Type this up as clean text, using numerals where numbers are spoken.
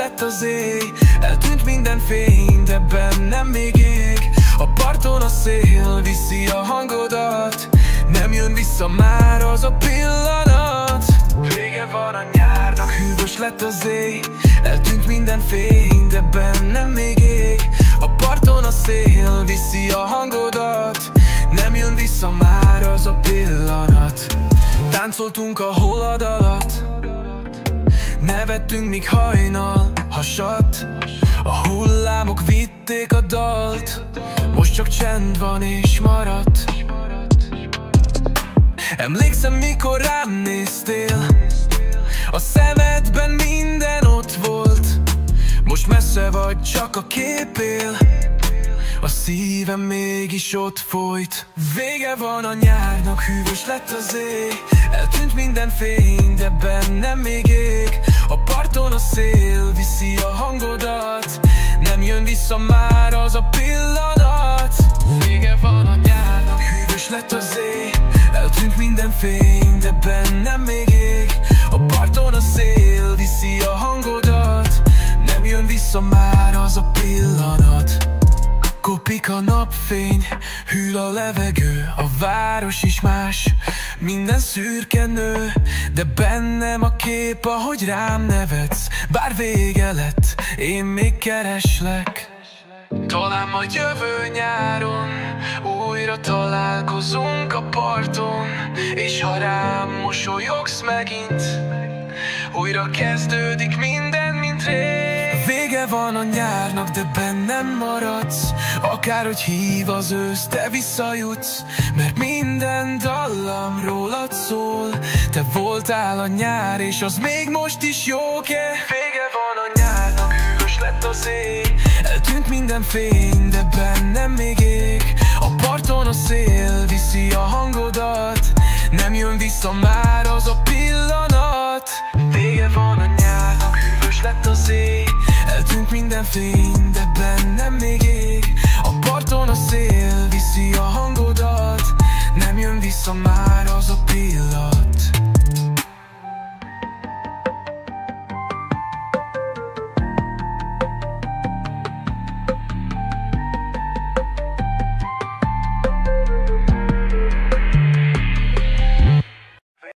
lett az éj, eltűnt minden fény, de bennem még ég. A parton a szél viszi a hangodat, nem jön vissza már az a pillanat. Vége van a nyárnak, hűvös lett az éj, eltűnt minden fény, de bennem még ég. A parton a szél viszi a hangodat, nem jön vissza már az a pillanat. Táncoltunk a holad alatt, nevettünk, míg hajnal hasadt. A hullámok vitték a dalt, most csak csend van és maradt. Emlékszem, mikor rám néztél, a szemedben minden ott volt. Most messze vagy, csak a kép él, a szívem mégis ott folyt. Vége van a nyárnak, hűvös lett az éj, eltűnt minden fény, de bennem még ég. A parton a szél viszi a hangodat, nem jön vissza már az a pillanat. Vége van a nyárnak, hűvös lett az éj, eltűnt minden fény, de bennem még ég. A parton a szél viszi a hangodat, nem jön vissza már az a pillanat. Kopik a napfény, hűl a levegő, a város is más, minden szürke nő, de bennem a kép, ahogy rám nevetsz. Bár vége lett, én még kereslek. Talán majd jövő nyáron újra találkozunk a parton, és ha rám mosolyogsz megint, újra kezdődik minden, mint rég. Vége van a nyárnak, de bennem maradsz. Akárhogy hív az ősz, te visszajutsz, mert minden dallam rólad szól. Te voltál a nyár, és az még most is jóke. Vége van a nyárnak, hűvös lett az éj, eltűnt minden fény, de bennem még ég. A parton a szél viszi a hangodat, nem jön vissza már az a pillanat. Vége van a nyárnak, hűvös lett az éj, eltűnt minden fény, de bennem még ég. A parton a szél viszi a hangodat, nem jön vissza már az a pillanat.